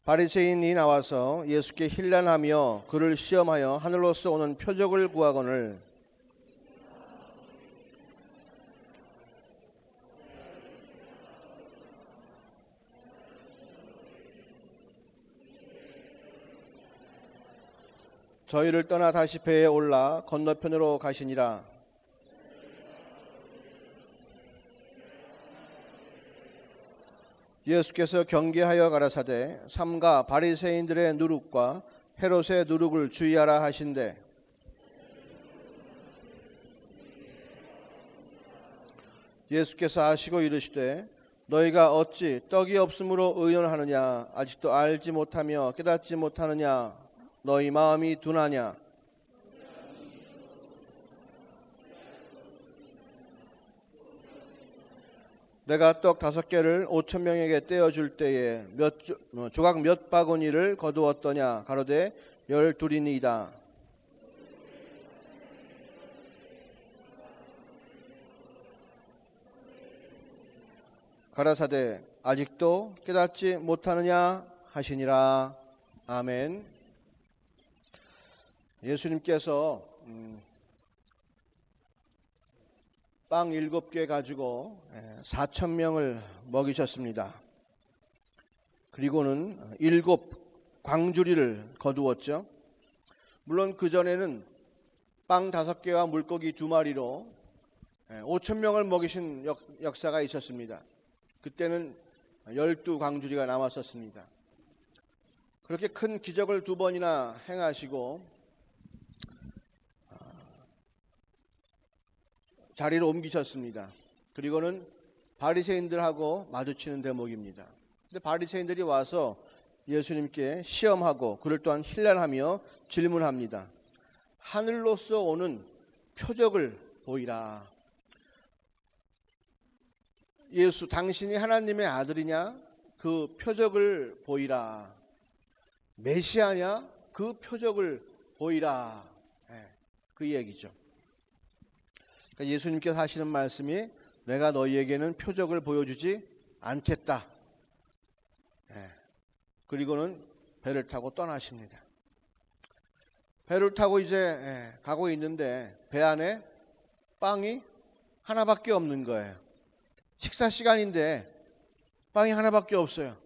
바리새인이 나와서 예수께 힐난하며 그를 시험하여 하늘로서 오는 표적을 구하거늘 저희를 떠나 다시 배에 올라 건너편으로 가시니라. 예수께서 경계하여 가라사대 삼가 바리새인들의 누룩과 헤롯의 누룩을 주의하라 하신대 예수께서 아시고 이르시되 너희가 어찌 떡이 없으므로 의논하느냐 아직도 알지 못하며 깨닫지 못하느냐 너희 마음이 둔하냐. 내가 떡 5개를 5,000명에게 떼어줄 때에 조각 몇 바구니를 거두었더냐 가로되 12이니이다. 가라사대 아직도 깨닫지 못하느냐 하시니라. 아멘. 예수님께서 빵 7개 가지고 4,000명을 먹이셨습니다. 그리고는 7 광주리를 거두었죠. 물론 그전에는 빵 5개와 물고기 2마리로 5,000명을 먹이신 역사가 있었습니다. 그때는 12 광주리가 남았었습니다. 그렇게 큰 기적을 2번이나 행하시고 자리를 옮기셨습니다. 그리고는 바리새인들하고 마주치는 대목입니다. 근데 바리새인들이 와서 예수님께 시험하고 그를 또한 힐난하며 질문합니다. 하늘로서 오는 표적을 보이라. 예수 당신이 하나님의 아들이냐? 그 표적을 보이라. 메시아냐? 그 표적을 보이라. 그 얘기죠. 그러니까 예수님께서 하시는 말씀이 내가 너희에게는 표적을 보여주지 않겠다. 그리고는 배를 타고 떠나십니다. 배를 타고 이제 가고 있는데 배 안에 빵이 하나밖에 없는 거예요. 식사 시간인데 빵이 하나밖에 없어요.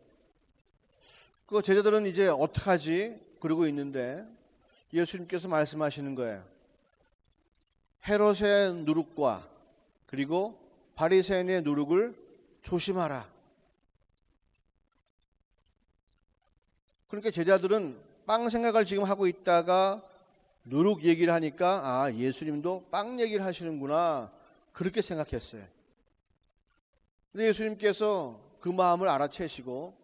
그 제자들은 이제 어떡하지? 그러고 있는데 예수님께서 말씀하시는 거예요. 헤롯의 누룩과 그리고 바리새인의 누룩을 조심하라. 그러니까 제자들은 빵 생각을 지금 하고 있다가 누룩 얘기를 하니까 아, 예수님도 빵 얘기를 하시는구나 그렇게 생각했어요. 근데 예수님께서 그 마음을 알아채시고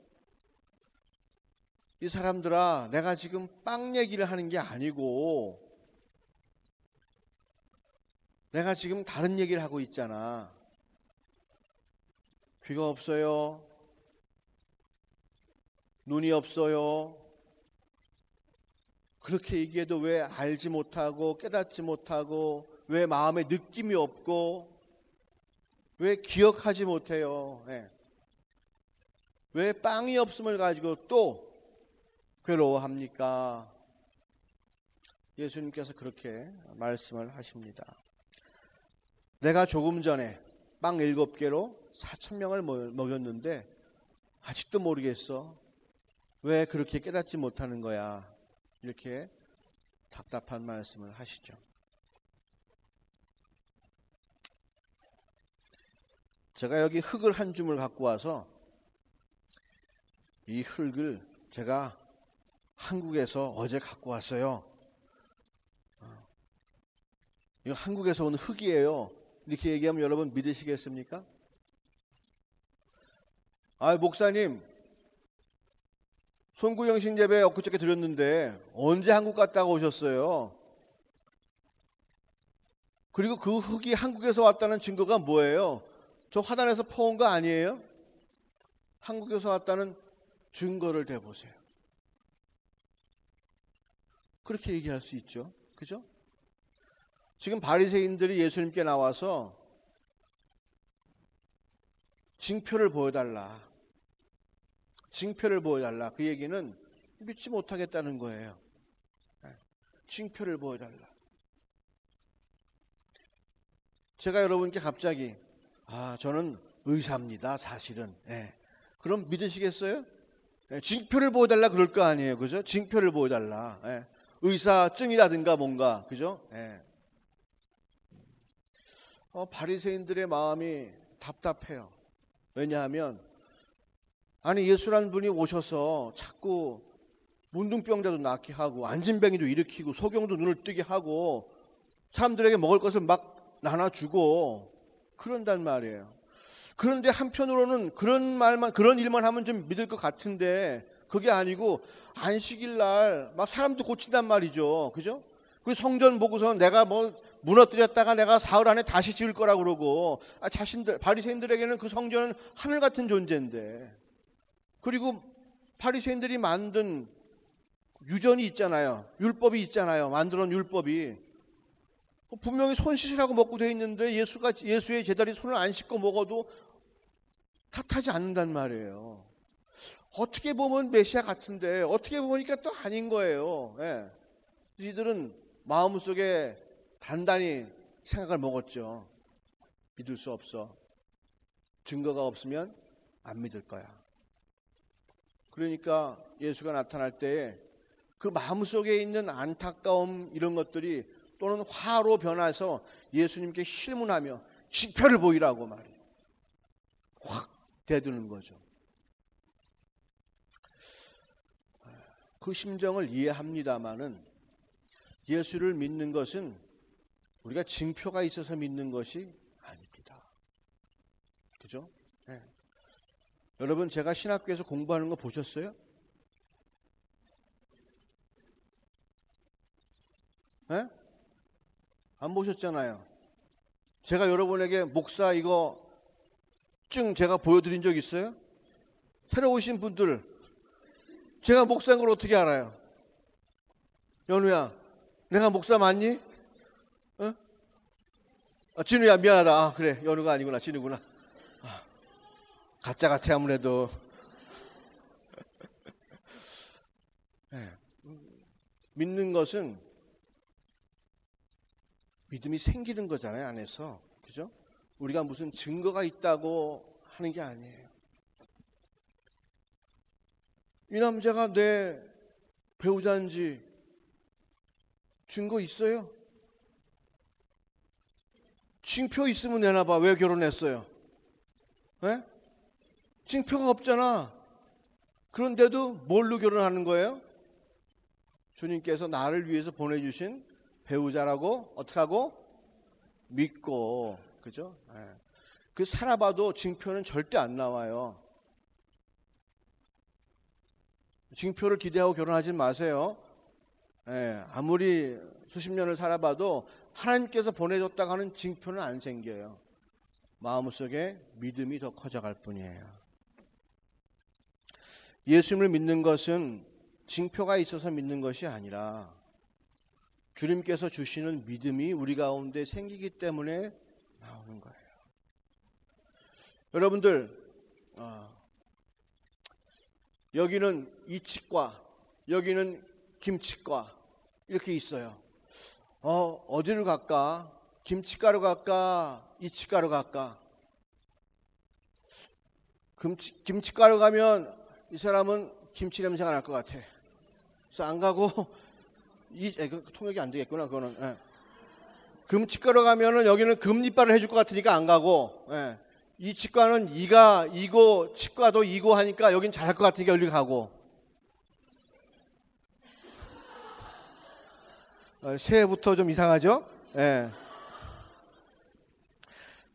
이 사람들아 내가 지금 빵 얘기를 하는 게 아니고 내가 지금 다른 얘기를 하고 있잖아. 귀가 없어요. 눈이 없어요. 그렇게 얘기해도 왜 알지 못하고 깨닫지 못하고 왜 마음에 느낌이 없고 왜 기억하지 못해요. 왜 빵이 없음을 가지고 또 괴로워합니까? 예수님께서 그렇게 말씀을 하십니다. 내가 조금 전에 빵 7개로 4,000명을 먹였는데 아직도 모르겠어. 왜 그렇게 깨닫지 못하는 거야? 이렇게 답답한 말씀을 하시죠. 제가 여기 흙을 한 줌을 갖고 와서 이 흙을 제가 한국에서 어제 갖고 왔어요. 이거 한국에서 온 흙이에요. 이렇게 얘기하면 여러분 믿으시겠습니까? 아, 목사님, 송구영신 예배 엊그저께 드렸는데 언제 한국 갔다가 오셨어요? 그리고 그 흙이 한국에서 왔다는 증거가 뭐예요? 저 화단에서 퍼온 거 아니에요? 한국에서 왔다는 증거를 대보세요. 그렇게 얘기할 수 있죠. 그죠? 지금 바리새인들이 예수님께 나와서 징표를 보여달라. 징표를 보여달라. 그 얘기는 믿지 못하겠다는 거예요. 징표를 보여달라. 제가 여러분께 갑자기 저는 의사입니다. 사실은. 그럼 믿으시겠어요? 징표를 보여달라 그럴 거 아니에요. 그죠? 징표를 보여달라. 의사증이라든가 뭔가. 그죠? 바리새인들의 마음이 답답해요. 왜냐하면 아니 예수라는 분이 오셔서 자꾸 문둥병자도 낫게 하고 안진뱅이도 일으키고 소경도 눈을 뜨게 하고 사람들에게 먹을 것을 막 나눠주고 그런단 말이에요. 그런데 한편으로는 그런 일만 하면 좀 믿을 것 같은데 그게 아니고 안식일 날 막 사람도 고친단 말이죠. 그죠? 그 성전 보고서는 내가 무너뜨렸다가 내가 사흘 안에 다시 지을 거라고 그러고 바리새인들에게는 그 성전은 하늘 같은 존재인데 그리고 바리새인들이 만든 유전이 있잖아요. 율법이 있잖아요. 만들어 놓은 율법이 분명히 손 씻으라고 먹고 돼 있는데 예수의 제자리 손을 안 씻고 먹어도 탓하지 않는단 말이에요. 어떻게 보면 메시아 같은데 어떻게 보니까 또 아닌 거예요. 이들은 마음속에 단단히 생각을 먹었죠. 믿을 수 없어. 증거가 없으면 안 믿을 거야. 그러니까 예수가 나타날 때에 그 마음속에 있는 안타까움 이런 것들이 또는 화로 변해서 예수님께 실문하며 징표를 보이라고 말이에요. 확 대드는 거죠. 그 심정을 이해합니다마는 예수를 믿는 것은 우리가 징표가 있어서 믿는 것이 아닙니다. 그죠? 여러분 제가 신학교에서 공부하는 거 보셨어요? 안 보셨잖아요. 제가 여러분에게 목사 이거 증 제가 보여드린 적 있어요? 새로 오신 분들 제가 목사인 걸 어떻게 알아요? 연우야 내가 목사 맞니? 진우야 미안하다. 그래 연우가 아니구나 진우구나. 가짜 같아 아무래도. 믿는 것은 믿음이 생기는 거잖아요 안에서. 그죠? 우리가 무슨 증거가 있다고 하는 게 아니에요. 이 남자가 내 배우자인지 증거 있어요? 징표 있으면 내놔봐. 왜 결혼했어요? 징표가 없잖아. 그런데도 뭘로 결혼하는 거예요? 주님께서 나를 위해서 보내주신 배우자라고 어떻게 하고? 믿고. 그죠? 그 살아봐도 징표는 절대 안 나와요. 징표를 기대하고 결혼하지 마세요. 아무리 수십 년을 살아봐도 하나님께서 보내줬다고 하는 징표는 안 생겨요. 마음속에 믿음이 더 커져갈 뿐이에요. 예수님을 믿는 것은 징표가 있어서 믿는 것이 아니라 주님께서 주시는 믿음이 우리 가운데 생기기 때문에 나오는 거예요. 여러분들 여기는 이치과 여기는 김치과 이렇게 있어요. 어디를 갈까? 김치과로 갈까? 이치과로 갈까? 김치과로 가면 이 사람은 김치 냄새가 날 것 같아. 그래서 안 가고 통역이 안 되겠구나 그거는. 금치과로 가면은 여기는 금리빨을 해줄 것 같으니까 안 가고, 이 치과는 이가 이고 치과도 이고 하니까 여긴 잘할 것 같으니까 여기 가고. 새해부터 좀 이상하죠?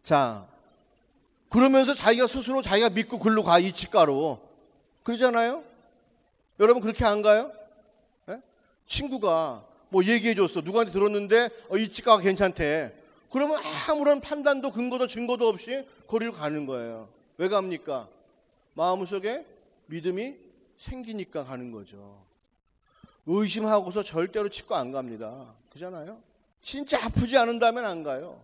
자, 그러면서 자기가 스스로 자기가 믿고 글로 가, 이 치과로. 그러잖아요? 여러분 그렇게 안 가요? 친구가 뭐 얘기해줬어. 누구한테 들었는데 이 치과가 괜찮대. 그러면 아무런 판단도 근거도 증거도 없이 거리로 가는 거예요. 왜 갑니까? 마음속에 믿음이 생기니까 가는 거죠. 의심하고서 절대로 치과 안 갑니다. 그잖아요? 진짜 아프지 않은다면 안 가요.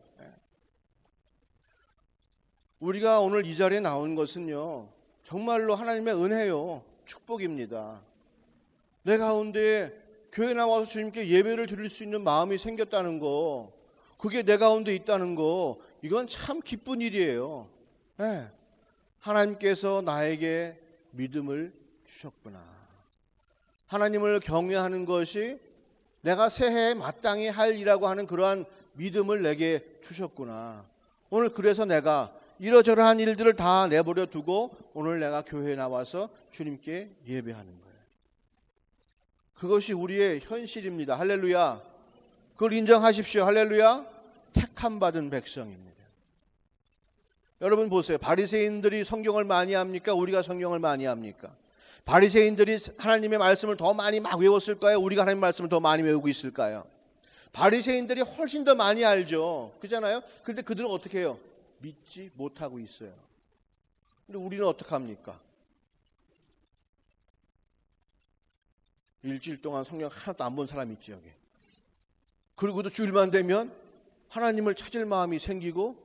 우리가 오늘 이 자리에 나온 것은요, 정말로 하나님의 은혜요. 축복입니다. 내 가운데 교회 나와서 주님께 예배를 드릴 수 있는 마음이 생겼다는 거, 그게 내 가운데 있다는 거, 이건 참 기쁜 일이에요. 네. 하나님께서 나에게 믿음을 주셨구나. 하나님을 경외하는 것이 내가 새해에 마땅히 할 일이라고 하는 그러한 믿음을 내게 주셨구나. 오늘 그래서 내가 이러저러한 일들을 다 내버려 두고 오늘 내가 교회에 나와서 주님께 예배하는 거예요. 그것이 우리의 현실입니다. 할렐루야. 그걸 인정하십시오. 할렐루야. 택함 받은 백성입니다. 여러분 보세요. 바리새인들이 성경을 많이 합니까? 우리가 성경을 많이 합니까? 바리새인들이 하나님의 말씀을 더 많이 막 외웠을까요? 우리가 하나님의 말씀을 더 많이 외우고 있을까요? 바리새인들이 훨씬 더 많이 알죠. 그렇잖아요? 그런데 그들은 어떻게 해요? 믿지 못하고 있어요. 근데 우리는 어떻게 합니까? 일주일 동안 성경 하나도 안 본 사람 있지 여기. 그리고도 주일만 되면 하나님을 찾을 마음이 생기고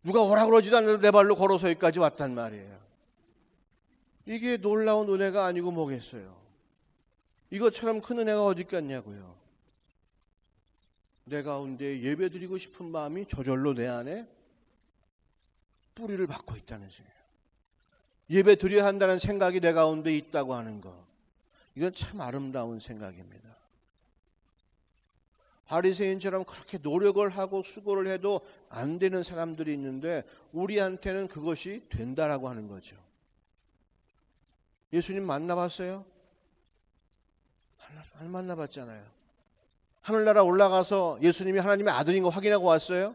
누가 오라 그러지도 않는데 내 발로 걸어서 여기까지 왔단 말이에요. 이게 놀라운 은혜가 아니고 뭐겠어요. 이것처럼 큰 은혜가 어디 있겠냐고요. 내 가운데 예배드리고 싶은 마음이 저절로 내 안에 뿌리를 받고 있다는 소리예요. 예배드려야 한다는 생각이 내 가운데 있다고 하는 것, 이건 참 아름다운 생각입니다. 바리새인처럼 그렇게 노력을 하고 수고를 해도 안 되는 사람들이 있는데 우리한테는 그것이 된다라고 하는 거죠. 예수님 만나봤어요? 안 만나봤잖아요. 하늘나라 올라가서 예수님이 하나님의 아들인 거 확인하고 왔어요?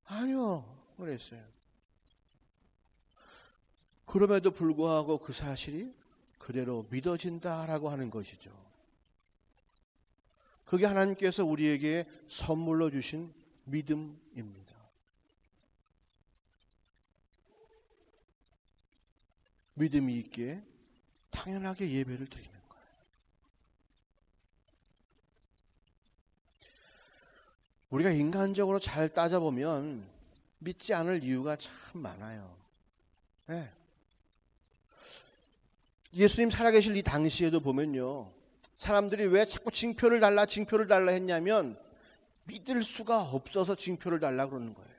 아니요. 그랬어요. 그럼에도 불구하고 그 사실이 그대로 믿어진다라고 하는 것이죠. 그게 하나님께서 우리에게 선물로 주신 믿음입니다. 믿음이 있기에 당연하게 예배를 드리는 거예요. 우리가 인간적으로 잘 따져보면 믿지 않을 이유가 참 많아요. 네. 예수님 살아계실 이 당시에도 보면요, 사람들이 왜 자꾸 징표를 달라 했냐면 믿을 수가 없어서 징표를 달라 그러는 거예요.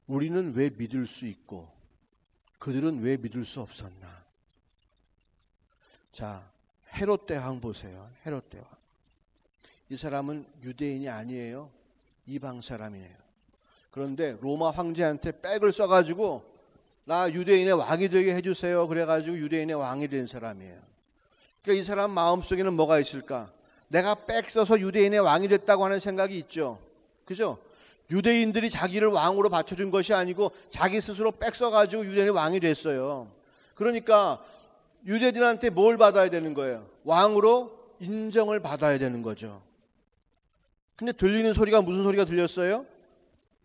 우리는 왜 믿을 수 있고 그들은 왜 믿을 수 없었나? 자, 헤롯 대왕 보세요. 헤롯 대왕. 이 사람은 유대인이 아니에요. 이방 사람이에요. 그런데 로마 황제한테 백을 써가지고 나 유대인의 왕이 되게 해주세요. 그래가지고 유대인의 왕이 된 사람이에요. 그러니까 이 사람 마음속에는 뭐가 있을까? 내가 백 써서 유대인의 왕이 됐다고 하는 생각이 있죠. 그죠? 유대인들이 자기를 왕으로 받쳐준 것이 아니고 자기 스스로 백 써가지고 유대인의 왕이 됐어요. 그러니까 유대인한테 뭘 받아야 되는 거예요? 왕으로 인정을 받아야 되는 거죠. 근데 들리는 소리가 무슨 소리가 들렸어요?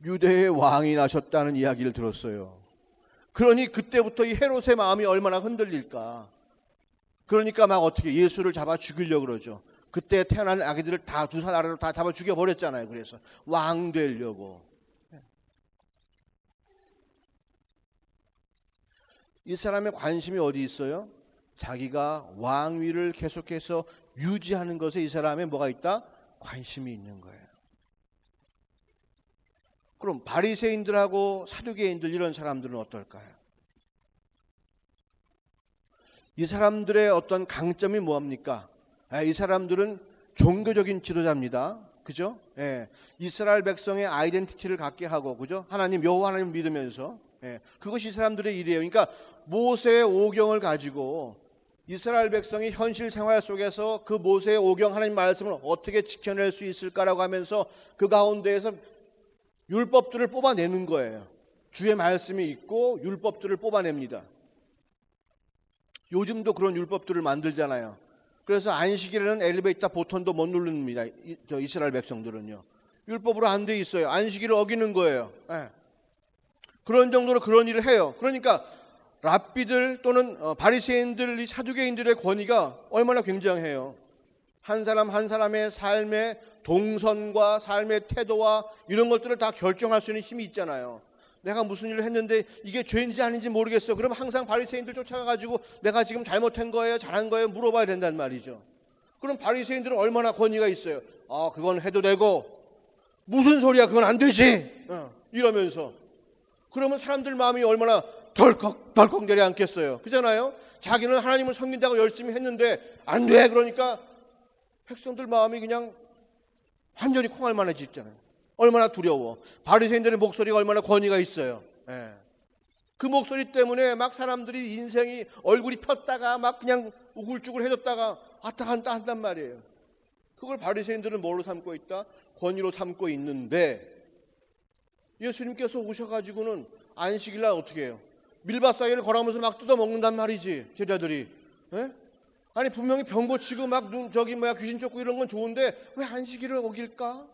유대의 왕이 나셨다는 이야기를 들었어요. 그러니 그때부터 이 헤롯의 마음이 얼마나 흔들릴까. 그러니까 막 어떻게 예수를 잡아 죽이려고 그러죠. 그때 태어난 아기들을 다 두 살 아래로 다 잡아 죽여버렸잖아요. 그래서 왕 되려고. 이 사람의 관심이 어디 있어요? 자기가 왕위를 계속해서 유지하는 것에 이 사람의 뭐가 있다? 관심이 있는 거예요. 그럼 바리새인들하고 사두개인들 이런 사람들은 어떨까요? 이 사람들의 어떤 강점이 뭐합니까? 이 사람들은 종교적인 지도자입니다. 그죠? 예. 이스라엘 백성의 아이덴티티를 갖게 하고, 그죠? 하나님, 여호와 하나님을 믿으면서. 예. 그것이 이 사람들의 일이에요. 그러니까 모세의 오경을 가지고 이스라엘 백성이 현실 생활 속에서 그 모세의 오경 하나님 말씀을 어떻게 지켜낼 수 있을까라고 하면서 그 가운데에서 율법들을 뽑아내는 거예요. 주의 말씀이 있고 율법들을 뽑아냅니다. 요즘도 그런 율법들을 만들잖아요. 그래서 안식일에는 엘리베이터 버튼도 못 누릅니다. 이스라엘 백성들은요. 율법으로 안 돼 있어요. 안식일을 어기는 거예요. 네. 그런 정도로 그런 일을 해요. 그러니까 랍비들 또는 바리새인들, 이 사두개인들의 권위가 얼마나 굉장해요. 한 사람 한 사람의 삶에 동선과 삶의 태도와 이런 것들을 다 결정할 수 있는 힘이 있잖아요. 내가 무슨 일을 했는데 이게 죄인지 아닌지 모르겠어. 그럼 항상 바리새인들 쫓아가가지고 내가 지금 잘못한 거예요, 잘한 거예요 물어봐야 된단 말이죠. 그럼 바리새인들은 얼마나 권위가 있어요. 아, 그건 해도 되고 무슨 소리야, 그건 안 되지 이러면서. 그러면 사람들 마음이 얼마나 덜컥 내려앉겠어요. 그잖아요. 자기는 하나님을 섬긴다고 열심히 했는데 안 돼. 그러니까 백성들 마음이 그냥 완전히 콩알만해지잖아요. 얼마나 두려워. 바리새인들의 목소리가 얼마나 권위가 있어요. 예. 그 목소리 때문에 막 사람들이 인생이 얼굴이 폈다가 막 그냥 우글쭈글해졌다가 아따간다 한단 말이에요. 그걸 바리새인들은 뭘로 삼고 있다? 권위로 삼고 있는데, 예수님께서 오셔가지고는 안식일 날 어떻게 해요? 밀밭사이를 걸어가면서 막 뜯어먹는단 말이지, 제자들이. 예? 아니 분명히 병 고치고 막 귀신 쫓고 이런 건 좋은데 왜 안식일을 어길까?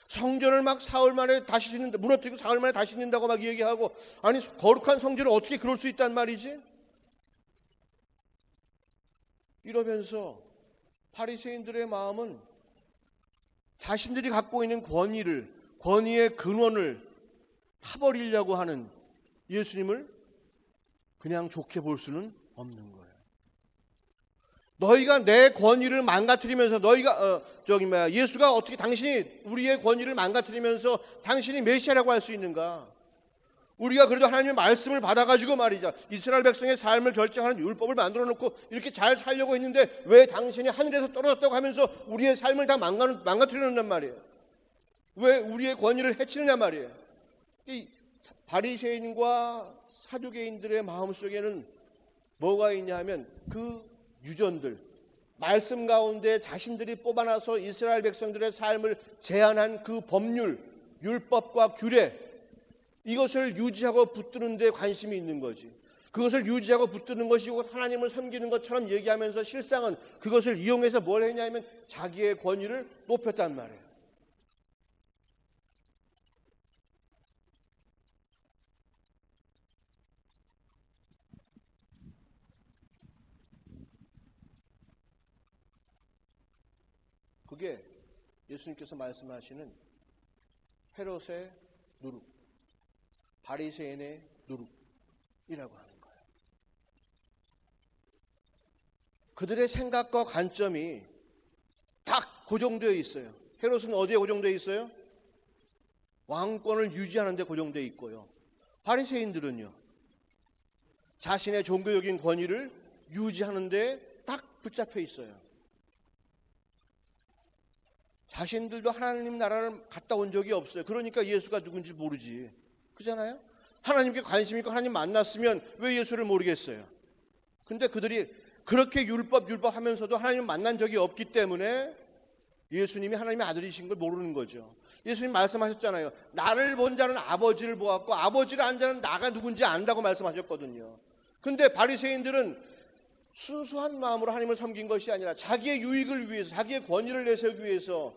성전을 막 사흘 만에 다시 짓는다, 무너뜨리고 사흘 만에 다시 짓는다고 막 얘기하고, 아니 거룩한 성전을 어떻게 그럴 수 있단 말이지? 이러면서 바리새인들의 마음은 자신들이 갖고 있는 권위의 근원을 타버리려고 하는 예수님을 그냥 좋게 볼 수는 없는 거예요. 너희가 내 권위를 망가뜨리면서 예수가 어떻게 당신이 우리의 권위를 망가뜨리면서 당신이 메시아라고 할 수 있는가? 우리가 그래도 하나님의 말씀을 받아가지고 말이죠, 이스라엘 백성의 삶을 결정하는 율법을 만들어 놓고 이렇게 잘 살려고 했는데 왜 당신이 하늘에서 떨어졌다고 하면서 우리의 삶을 다 망가뜨리는단 말이에요. 왜 우리의 권위를 해치느냐 말이에요. 이 바리새인과 사두개인들의 마음속에는 뭐가 있냐 하면 그 유전들, 말씀 가운데 자신들이 뽑아놔서 이스라엘 백성들의 삶을 제한한 그 법률, 율법과 규례, 이것을 유지하고 붙드는 데 관심이 있는 거지. 그것을 유지하고 붙드는 것이고 하나님을 섬기는 것처럼 얘기하면서 실상은 그것을 이용해서 뭘 했냐면 자기의 권위를 높였단 말이에요. 그게 예수님께서 말씀하시는 헤롯의 누룩, 바리새인의 누룩이라고 하는 거예요. 그들의 생각과 관점이 딱 고정되어 있어요. 헤롯은 어디에 고정되어 있어요? 왕권을 유지하는 데 고정되어 있고요. 바리새인들은요, 자신의 종교적인 권위를 유지하는 데 딱 붙잡혀 있어요. 자신들도 하나님 나라를 갔다 온 적이 없어요. 그러니까 예수가 누군지 모르지. 그잖아요? 하나님께 관심 있고 하나님 만났으면 왜 예수를 모르겠어요? 근데 그들이 그렇게 율법 하면서도 하나님 만난 적이 없기 때문에 예수님이 하나님의 아들이신 걸 모르는 거죠. 예수님 말씀하셨잖아요. 나를 본 자는 아버지를 보았고 아버지를 안 자는 나가 누군지 안다고 말씀하셨거든요. 근데 바리새인들은 순수한 마음으로 하나님을 섬긴 것이 아니라 자기의 유익을 위해서, 자기의 권위를 내세우기 위해서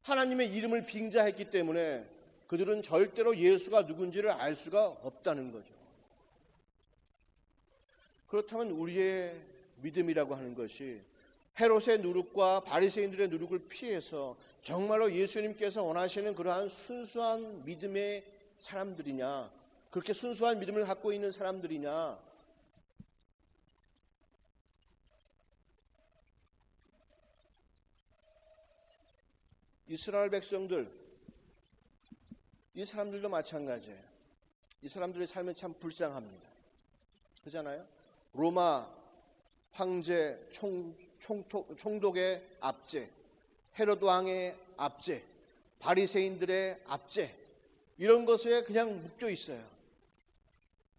하나님의 이름을 빙자했기 때문에 그들은 절대로 예수가 누군지를 알 수가 없다는 거죠. 그렇다면 우리의 믿음이라고 하는 것이 헤롯의 누룩과 바리새인들의 누룩을 피해서 정말로 예수님께서 원하시는 그러한 순수한 믿음의 사람들이냐, 그렇게 순수한 믿음을 갖고 있는 사람들이냐, 이스라엘 백성들, 이 사람들도 마찬가지예요. 이 사람들의 삶은 참 불쌍합니다. 그렇잖아요? 로마 황제 총독의 압제, 헤롯 왕의 압제, 바리새인들의 압제, 이런 것에 그냥 묶여 있어요.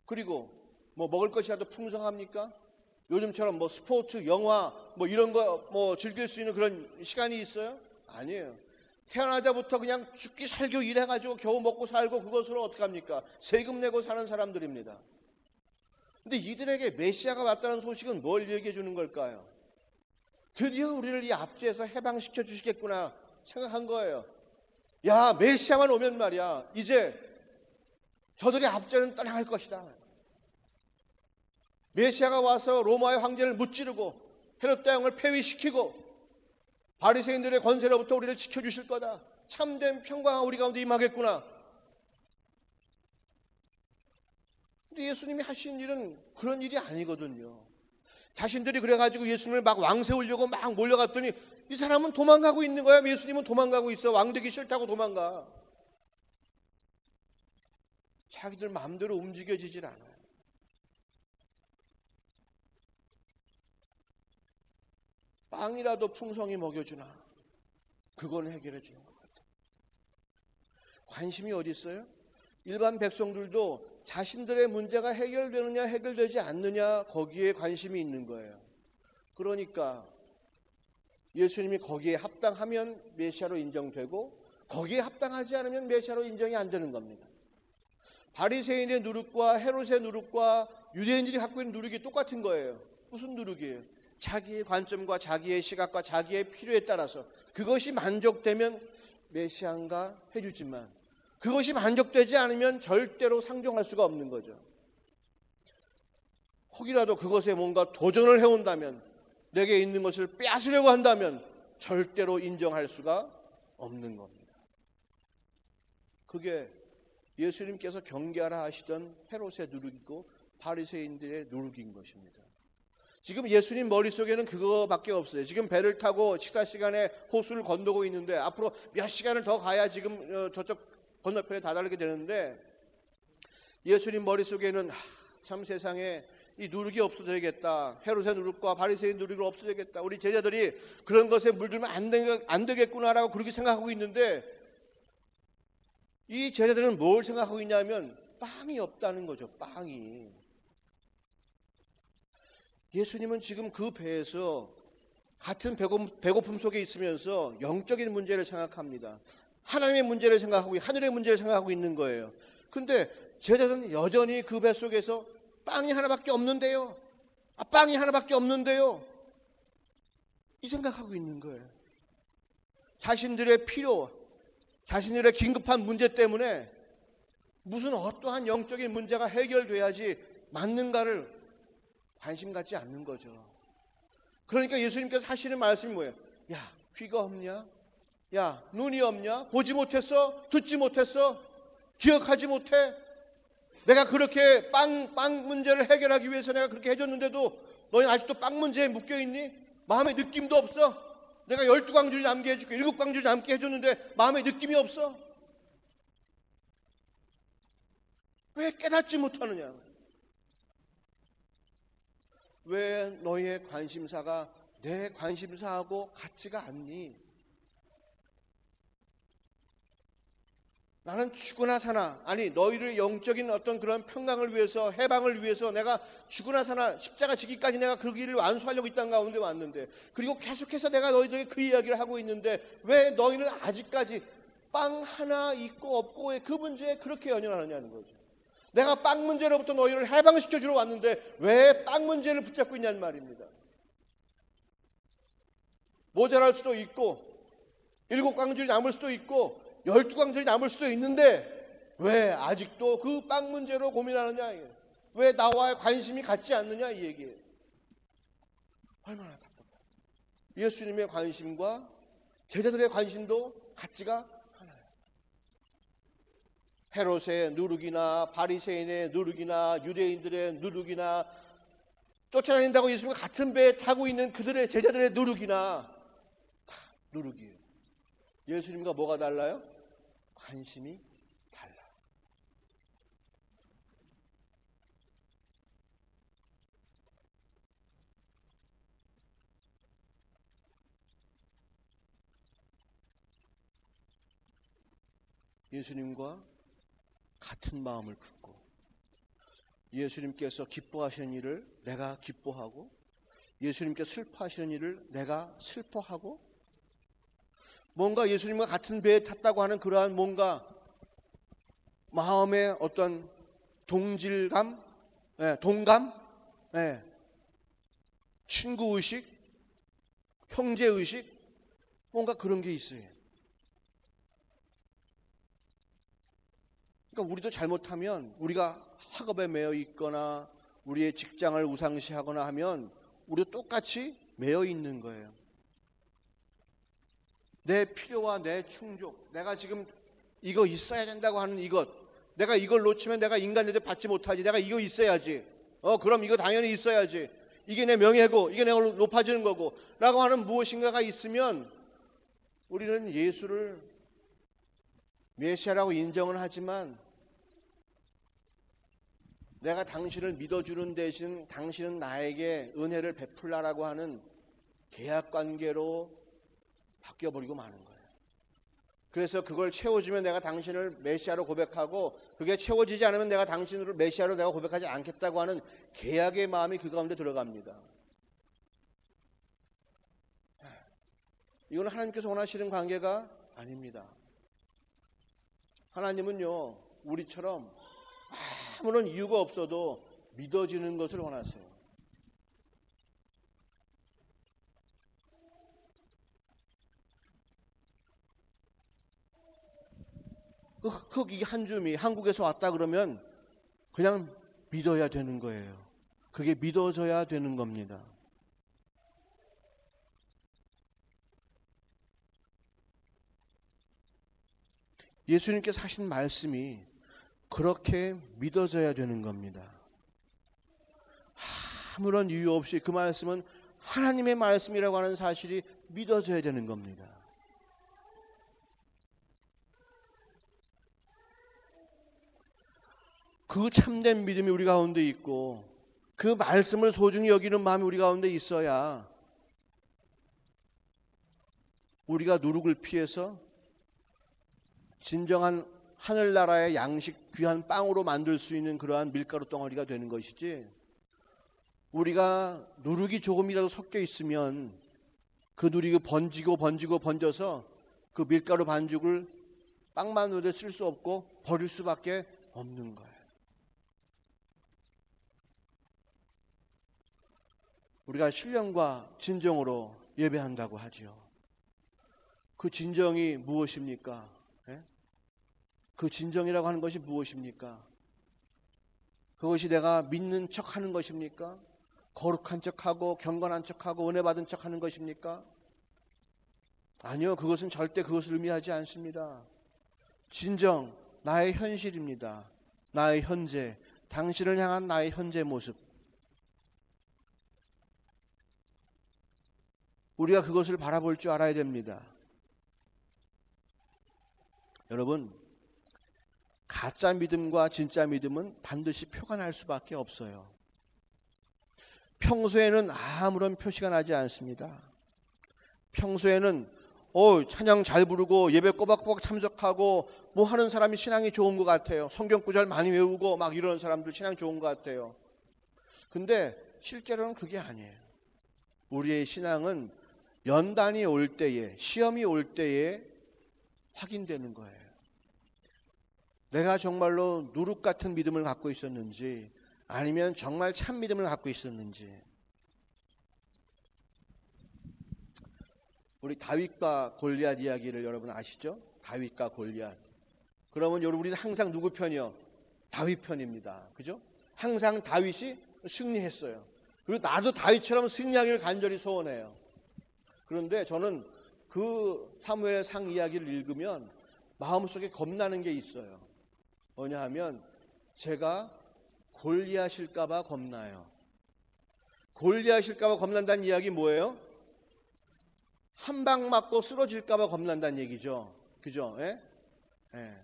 그리고 먹을 것이라도 풍성합니까? 요즘처럼 스포츠, 영화 이런 거 즐길 수 있는 그런 시간이 있어요? 아니에요. 태어나자부터 그냥 죽기 살기 일해가지고 겨우 먹고 살고 그것으로 어떡합니까? 세금 내고 사는 사람들입니다. 근데 이들에게 메시아가 왔다는 소식은 뭘 얘기해 주는 걸까요? 드디어 우리를 이 압제에서 해방시켜 주시겠구나 생각한 거예요. 야, 메시아만 오면 말이야, 이제 저들의 압제는 떠나갈 것이다. 메시아가 와서 로마의 황제를 무찌르고 헤롯 대왕을 폐위시키고 바리새인들의 권세로부터 우리를 지켜주실 거다. 참된 평강이 우리 가운데 임하겠구나. 근데 예수님이 하신 일은 그런 일이 아니거든요. 자신들이 그래가지고 예수님을 막 왕 세우려고 막 몰려갔더니 이 사람은 도망가고 있는 거야. 예수님은 도망가고 있어. 왕 되기 싫다고 도망가. 자기들 마음대로 움직여지질 않아요. 빵이라도 풍성히 먹여주나 그건 해결해 주는 것 같아요. 관심이 어디 있어요? 일반 백성들도 자신들의 문제가 해결되느냐 해결되지 않느냐 거기에 관심이 있는 거예요. 그러니까 예수님이 거기에 합당하면 메시아로 인정되고 거기에 합당하지 않으면 메시아로 인정이 안 되는 겁니다. 바리새인의 누룩과 헤롯의 누룩과 유대인들이 갖고 있는 누룩이 똑같은 거예요. 무슨 누룩이에요? 자기의 관점과 자기의 시각과 자기의 필요에 따라서 그것이 만족되면 메시아인가 해주지만 그것이 만족되지 않으면 절대로 상종할 수가 없는 거죠. 혹이라도 그것에 뭔가 도전을 해온다면, 내게 있는 것을 빼앗으려고 한다면 절대로 인정할 수가 없는 겁니다. 그게 예수님께서 경계하라 하시던 헤롯의 누룩이고 바리새인들의 누룩인 것입니다. 지금 예수님 머릿속에는 그거밖에 없어요. 지금 배를 타고 식사 시간에 호수를 건너고 있는데 앞으로 몇 시간을 더 가야 지금 저쪽 건너편에 다다르게 되는데, 예수님 머릿속에는 참 세상에 이 누룩이 없어져야겠다. 헤롯의 누룩과 바리새인 누룩이 없어져야겠다. 우리 제자들이 그런 것에 물들면 안 되겠구나라고 그렇게 생각하고 있는데, 이 제자들은 뭘 생각하고 있냐면 빵이 없다는 거죠. 빵이. 예수님은 지금 그 배에서 같은 배고픔 속에 있으면서 영적인 문제를 생각합니다. 하나님의 문제를 생각하고 하늘의 문제를 생각하고 있는 거예요. 근데 제자들은 여전히 그 배 속에서 빵이 하나밖에 없는데요. 빵이 하나밖에 없는데요. 이 생각하고 있는 거예요. 자신들의 필요, 자신들의 긴급한 문제 때문에 무슨 어떠한 영적인 문제가 해결돼야지 맞는가를 관심 갖지 않는 거죠. 그러니까 예수님께서 하시는 말씀이 뭐예요? 야, 귀가 없냐? 야, 눈이 없냐? 보지 못했어? 듣지 못했어? 기억하지 못해? 내가 그렇게 빵 문제를 해결하기 위해서 내가 그렇게 해줬는데도 너희 아직도 빵 문제에 묶여있니? 마음에 느낌도 없어? 내가 12광주를 남게 해줄게, 7광주를 남게 해줬는데 마음에 느낌이 없어? 왜 깨닫지 못하느냐? 왜 너희의 관심사가 내 관심사하고 같지가 않니? 나는 죽으나 사나, 아니 너희를 영적인 어떤 그런 평강을 위해서, 해방을 위해서 내가 죽으나 사나 십자가 지기까지 내가 그 길을 완수하려고 이 땅 가운데 왔는데, 그리고 계속해서 내가 너희들에게 그 이야기를 하고 있는데 왜 너희는 아직까지 빵 하나 있고 없고의 그 문제에 그렇게 연연하느냐는 거죠. 내가 빵 문제로부터 너희를 해방시켜주러 왔는데 왜 빵 문제를 붙잡고 있냐는 말입니다. 모자랄 수도 있고 7광주리 남을 수도 있고 12광주리 남을 수도 있는데 왜 아직도 그 빵 문제로 고민하느냐, 왜 나와의 관심이 같지 않느냐, 이 얘기예요. 얼마나 답답해요. 예수님의 관심과 제자들의 관심도 같지가 않아요. 헤롯의 누룩이나 바리새인의 누룩이나 유대인들의 누룩이나 쫓아다닌다고 예수님과 같은 배에 타고 있는 그들의 제자들의 누룩이나 다 누룩이에요. 예수님과 뭐가 달라요? 관심이 달라. 예수님과 같은 마음을 품고 예수님께서 기뻐하시는 일을 내가 기뻐하고 예수님께서 슬퍼하시는 일을 내가 슬퍼하고, 뭔가 예수님과 같은 배에 탔다고 하는 그러한 뭔가 마음의 어떤 동질감, 동감, 친구의식, 형제의식, 뭔가 그런 게 있어요. 그러니까 우리도 잘못하면, 우리가 학업에 매여 있거나 우리의 직장을 우상시하거나 하면 우리도 똑같이 매여 있는 거예요. 내 필요와 내 충족, 내가 지금 이거 있어야 된다고 하는 이것, 내가 이걸 놓치면 내가 인간한테 받지 못하지. 내가 이거 있어야지. 그럼 이거 당연히 있어야지. 이게 내 명예고 이게 내가 높아지는 거고 라고 하는 무엇인가가 있으면 우리는 예수를 메시아라고 인정은 하지만 내가 당신을 믿어주는 대신 당신은 나에게 은혜를 베풀라라고 하는 계약관계로 바뀌어버리고 마는 거예요. 그래서 그걸 채워주면 내가 당신을 메시아로 고백하고 그게 채워지지 않으면 내가 당신을 메시아로 내가 고백하지 않겠다고 하는 계약의 마음이 그 가운데 들어갑니다. 이건 하나님께서 원하시는 관계가 아닙니다. 하나님은요, 우리처럼 아무런 이유가 없어도 믿어지는 것을 원하세요. 그 흙이 한 줌이 한국에서 왔다 그러면 그냥 믿어야 되는 거예요. 그게 믿어져야 되는 겁니다. 예수님께서 하신 말씀이 그렇게 믿어져야 되는 겁니다. 아무런 이유 없이 그 말씀은 하나님의 말씀이라고 하는 사실이 믿어져야 되는 겁니다. 그 참된 믿음이 우리 가운데 있고 그 말씀을 소중히 여기는 마음이 우리 가운데 있어야 우리가 누룩을 피해서 진정한 하늘나라의 양식 귀한 빵으로 만들 수 있는 그러한 밀가루 덩어리가 되는 것이지, 우리가 누룩이 조금이라도 섞여 있으면 그 누룩이 번져서 그 밀가루 반죽을 빵 만드는데 쓸 수 없고 버릴 수밖에 없는 거예요. 우리가 신령과 진정으로 예배한다고 하지요. 그 진정이 무엇입니까? 그 진정이라고 하는 것이 무엇입니까? 그것이 내가 믿는 척하는 것입니까? 거룩한 척하고 경건한 척하고 은혜 받은 척하는 것입니까? 아니요, 그것은 절대 그것을 의미하지 않습니다. 진정, 나의 현실입니다. 나의 현재, 당신을 향한 나의 현재 모습. 우리가 그것을 바라볼 줄 알아야 됩니다. 여러분, 가짜 믿음과 진짜 믿음은 반드시 표가 날 수밖에 없어요. 평소에는 아무런 표시가 나지 않습니다. 평소에는 찬양 잘 부르고 예배 꼬박꼬박 참석하고 뭐 하는 사람이 신앙이 좋은 것 같아요. 성경 구절 많이 외우고 막 이러는 사람들 신앙 좋은 것 같아요. 근데 실제로는 그게 아니에요. 우리의 신앙은 연단이 올 때에, 시험이 올 때에 확인되는 거예요. 내가 정말로 누룩 같은 믿음을 갖고 있었는지 아니면 정말 참 믿음을 갖고 있었는지. 우리 다윗과 골리앗 이야기를 여러분 아시죠? 다윗과 골리앗. 그러면 여러분 우리는 항상 누구 편이요? 다윗 편입니다. 그죠? 항상 다윗이 승리했어요. 그리고 나도 다윗처럼 승리하기를 간절히 소원해요. 그런데 저는 그 사무엘 상 이야기를 읽으면 마음속에 겁나는 게 있어요. 뭐냐 하면 제가 골리앗일까 봐 겁나요. 골리앗일까 봐 겁난다는 이야기 뭐예요? 한 방 맞고 쓰러질까 봐 겁난다는 얘기죠. 그죠? 예? 예.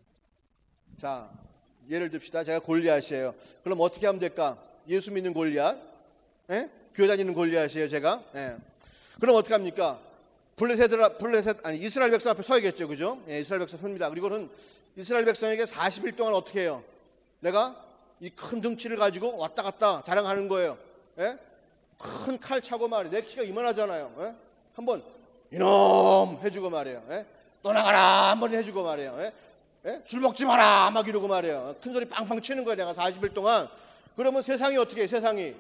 자, 예를 듭시다. 제가 골리앗이에요. 그럼 어떻게 하면 될까? 예수 믿는 골리앗? 예? 교회 다니는 골리앗이에요, 제가? 예. 그럼 어떻게 합니까? 이스라엘 백성 앞에 서야겠죠. 그죠? 예, 이스라엘 백성 섭니다. 그리고는 이스라엘 백성에게 40일 동안 어떻게 해요? 내가 이 큰 등치를 가지고 왔다 갔다 자랑하는 거예요. 예? 큰 칼 차고 말이에요. 내 키가 이만하잖아요. 예? 한번 이놈 해주고 말이에요. 예? 또 나가라 한번 해주고 말이에요. 예? 예? 술 먹지 마라 막 이러고 말이에요. 큰 소리 빵빵 치는 거예요. 내가 40일 동안. 그러면 세상이 어떻게 해? 세상이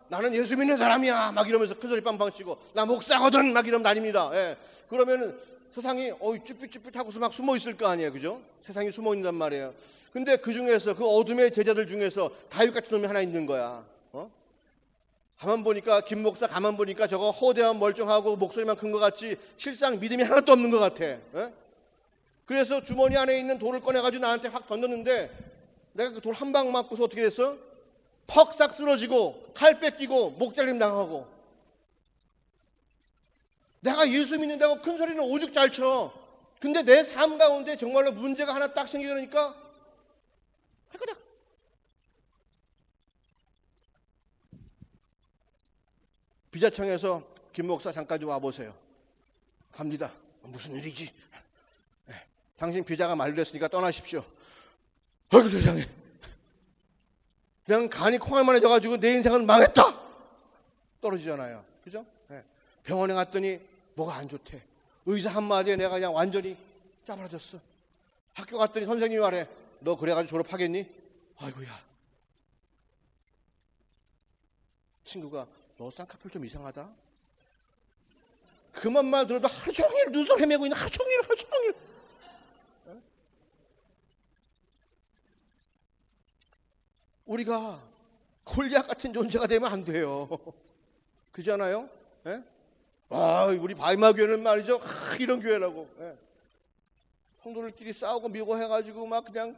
나는 예수 믿는 사람이야 막 이러면서 큰 소리 빵빵 치고 나 목사거든 막 이러면 다닙니다. 예. 그러면은 세상이 쭈삣쭈삣하고서 막 숨어 있을 거 아니에요. 그죠? 세상이 숨어 있단 말이에요. 근데 그 중에서 그 어둠의 제자들 중에서 다윗 같은 놈이 하나 있는 거야. 가만 보니까 김 목사 가만 보니까 저거 허대한 멀쩡하고 목소리만 큰 것 같지 실상 믿음이 하나도 없는 것 같아. 에? 그래서 주머니 안에 있는 돌을 꺼내가지고 나한테 확 던졌는데 내가 그 돌 한 방 맞고서 어떻게 됐어? 퍽싹 쓰러지고 칼 뺏기고 목 잘림 당하고. 내가 예수 믿는다고 큰 소리는 오죽 잘 쳐. 근데 내 삶 가운데 정말로 문제가 하나 딱 생기고 그러니까 그냥 비자청에서 김 목사 잠깐 좀 와보세요. 갑니다. 무슨 일이지? 네. 당신 비자가 만료됐으니까 떠나십시오. 아이고 세상에. 그냥 간이 콩알만 해져가지고 내 인생은 망했다. 떨어지잖아요. 그죠? 네. 병원에 갔더니 뭐가 안 좋대. 의사 한마디에 내가 그냥 완전히 짜부라졌어. 학교 갔더니 선생님이 말해. 너 그래가지고 졸업하겠니? 아이고야. 친구가 너 쌍꺼풀 좀 이상하다. 그만 말 들어도 하루 종일 눈썹 헤매고 있는 하루 종일. 우리가 골리앗 같은 존재가 되면 안 돼요. 그렇잖아요? 예? 아, 우리 바이마 교회는 말이죠. 이런 교회라고. 예. 성도들끼리 싸우고 밀고 해가지고 막 그냥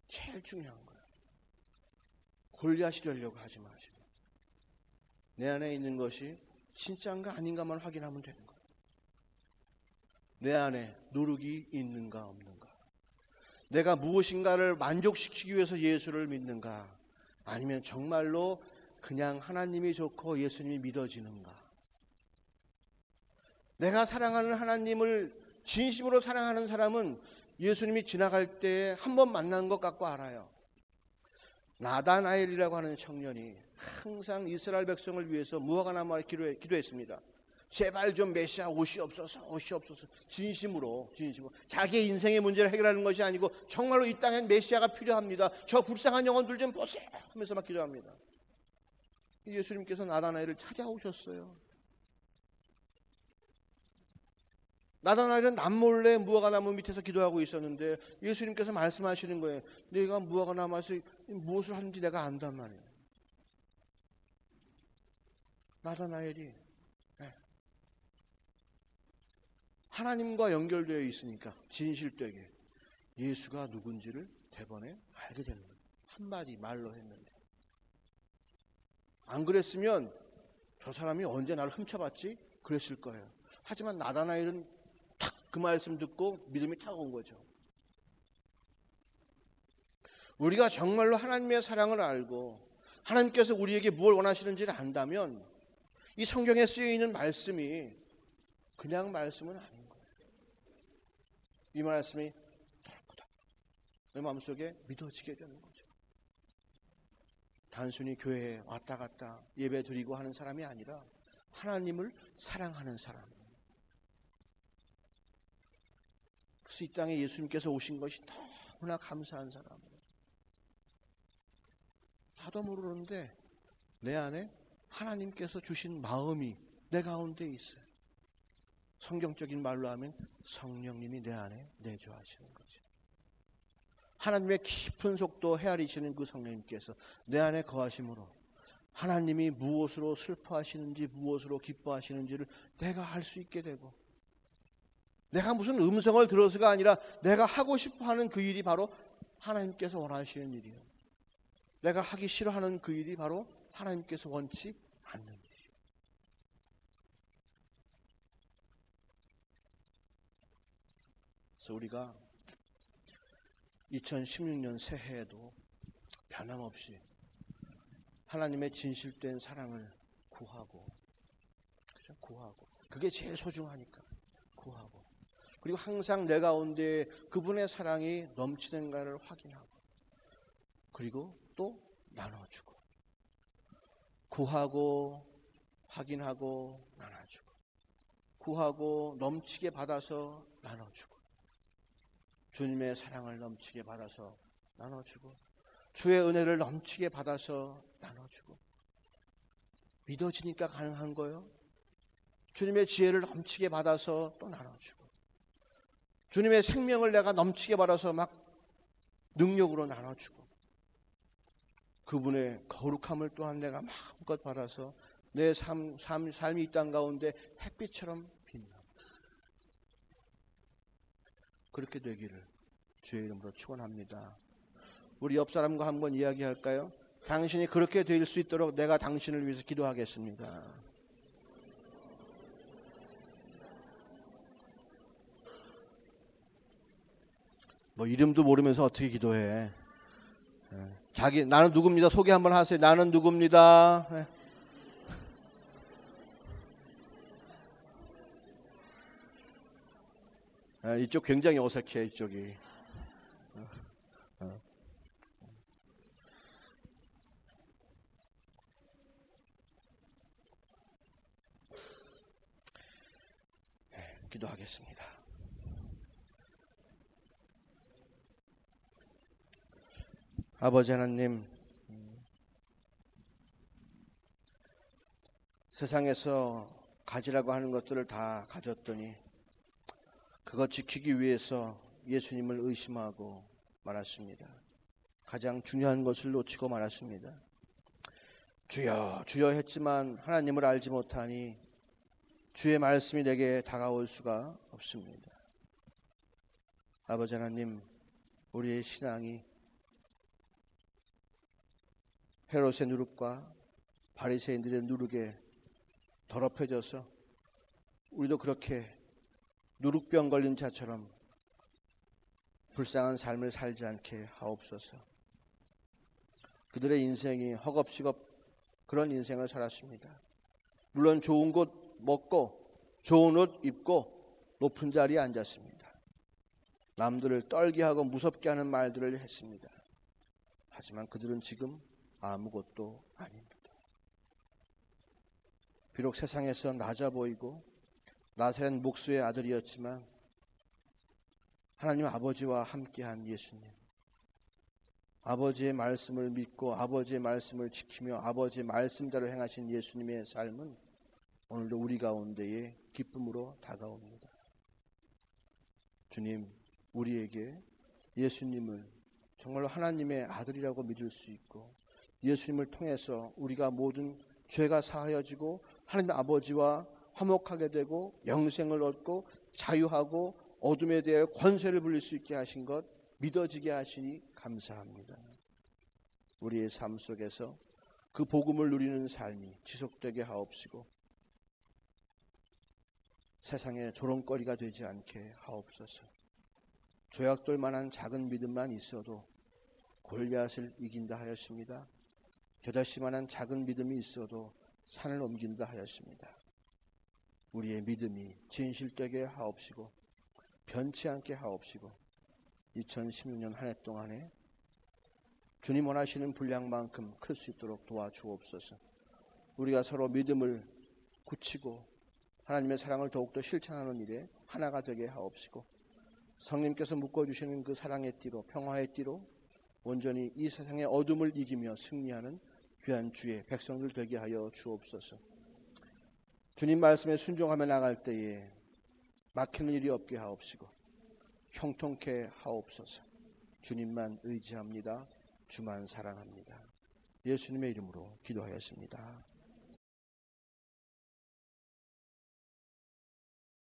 제일 중요한 거예요. 골리앗이 되려고 하지 마시고 내 안에 있는 것이 진짜인가 아닌가만 확인하면 되는 거예요. 내 안에 노력이 있는가 없는가, 내가 무엇인가를 만족시키기 위해서 예수를 믿는가, 아니면 정말로 그냥 하나님이 좋고 예수님이 믿어지는가. 내가 사랑하는 하나님을 진심으로 사랑하는 사람은 예수님이 지나갈 때 한 번 만난 것 같고 알아요. 나다나엘이라고 하는 청년이 항상 이스라엘 백성을 위해서 무화과 나무에 기도했습니다. 제발 좀 메시아 옷이 없어서. 진심으로 자기의 인생의 문제를 해결하는 것이 아니고 정말로 이 땅엔 메시아가 필요합니다. 저 불쌍한 영혼들 좀 보세요 하면서 막 기도합니다. 예수님께서 나다나엘을 찾아오셨어요. 나다나엘은 남몰래 무화과 나무 밑에서 기도하고 있었는데 예수님께서 말씀하시는 거예요. 내가 무화과 나무에서 무엇을 하는지 내가 안단 말이에요. 나다나엘이 하나님과 연결되어 있으니까 진실되게 예수가 누군지를 대번에 알게 되는 거예요. 한마디 말로 했는데. 안 그랬으면 저 사람이 언제 나를 훔쳐봤지? 그랬을 거예요. 하지만 나다나엘은 탁 그 말씀 듣고 믿음이 탁 온 거죠. 우리가 정말로 하나님의 사랑을 알고 하나님께서 우리에게 무엇을 원하시는지를 안다면 이 성경에 쓰여 있는 말씀이 그냥 말씀은 아닌 거예요. 이 말씀이 덜컥 내 마음속에 믿어지게 되는 거죠. 단순히 교회에 왔다 갔다 예배 드리고 하는 사람이 아니라 하나님을 사랑하는 사람. 그래서 이 땅에 예수님께서 오신 것이 너무나 감사한 사람. 나도 모르는데 내 안에 하나님께서 주신 마음이 내 가운데 있어요. 성경적인 말로 하면 성령님이 내 안에 내주하시는 거죠. 하나님의 깊은 속도 헤아리시는 그 성령님께서 내 안에 거하심으로 하나님이 무엇으로 슬퍼하시는지 무엇으로 기뻐하시는지를 내가 알 수 있게 되고, 내가 무슨 음성을 들어서가 아니라 내가 하고 싶어하는 그 일이 바로 하나님께서 원하시는 일이에요. 내가 하기 싫어하는 그 일이 바로 하나님께서 원치 않는 일이에요. 그래서 우리가 2016년 새해에도 변함없이 하나님의 진실된 사랑을 구하고, 그죠? 구하고, 그게 제일 소중하니까 구하고, 그리고 항상 내 가운데 그분의 사랑이 넘치는가를 확인하고, 그리고 또 나눠주고, 구하고 확인하고 나눠주고, 구하고 넘치게 받아서 나눠주고, 주님의 사랑을 넘치게 받아서 나눠주고, 주의 은혜를 넘치게 받아서 나눠주고. 믿어지니까 가능한 거예요. 주님의 지혜를 넘치게 받아서 또 나눠주고, 주님의 생명을 내가 넘치게 받아서 막 능력으로 나눠주고 그분의 거룩함을 또한 내가 마음껏 받아서 내 삶이 이 땅 가운데 햇빛처럼 빛나. 그렇게 되기를 주의 이름으로 축원합니다. 우리 옆 사람과 한번 이야기할까요? 당신이 그렇게 될 수 있도록 내가 당신을 위해서 기도하겠습니다. 뭐 이름도 모르면서 어떻게 기도해? 나는 누굽니다. 소개 한번 하세요. 나는 누굽니다. 이쪽 굉장히 어색해, 이쪽이. 기도하겠습니다. 아버지 하나님, 세상에서 가지라고 하는 것들을 다 가졌더니 그것 지키기 위해서 예수님을 의심하고 말았습니다. 가장 중요한 것을 놓치고 말았습니다. 주여 주여 했지만 하나님을 알지 못하니 주의 말씀이 내게 다가올 수가 없습니다. 아버지 하나님, 우리의 신앙이 헤롯의 누룩과 바리새인들의 누룩에 더럽혀져서 우리도 그렇게 누룩병 걸린 자처럼 불쌍한 삶을 살지 않게 하옵소서. 그들의 인생이 허겁지겁 그런 인생을 살았습니다. 물론 좋은 곳 먹고 좋은 옷 입고 높은 자리에 앉았습니다. 남들을 떨게 하고 무섭게 하는 말들을 했습니다. 하지만 그들은 지금 아무것도 아닙니다. 비록 세상에서 낮아 보이고 나사렛 목수의 아들이었지만 하나님 아버지와 함께한 예수님, 아버지의 말씀을 믿고 아버지의 말씀을 지키며 아버지의 말씀대로 행하신 예수님의 삶은 오늘도 우리 가운데에 기쁨으로 다가옵니다. 주님, 우리에게 예수님을 정말로 하나님의 아들이라고 믿을 수 있고 예수님을 통해서 우리가 모든 죄가 사하여지고 하나님 아버지와 화목하게 되고 영생을 얻고 자유하고 어둠에 대하여 권세를 부릴 수 있게 하신 것 믿어지게 하시니 감사합니다. 우리의 삶 속에서 그 복음을 누리는 삶이 지속되게 하옵시고 세상에 조롱거리가 되지 않게 하옵소서. 조약돌 만한 작은 믿음만 있어도 골리앗을 이긴다 하였습니다. 겨자씨만한 작은 믿음이 있어도 산을 옮긴다 하였습니다. 우리의 믿음이 진실되게 하옵시고 변치 않게 하옵시고 2016년 한 해 동안에 주님 원하시는 분량만큼 클 수 있도록 도와주옵소서. 우리가 서로 믿음을 굳히고 하나님의 사랑을 더욱더 실천하는 일에 하나가 되게 하옵시고 성령님께서 묶어주시는 그 사랑의 띠로 평화의 띠로 온전히 이 세상의 어둠을 이기며 승리하는 귀한 주의 백성들 되게 하여 주옵소서. 주님 말씀에 순종하며 나갈 때에 막히는 일이 없게 하옵시고 형통케 하옵소서. 주님만 의지합니다. 주만 사랑합니다. 예수님의 이름으로 기도하였습니다.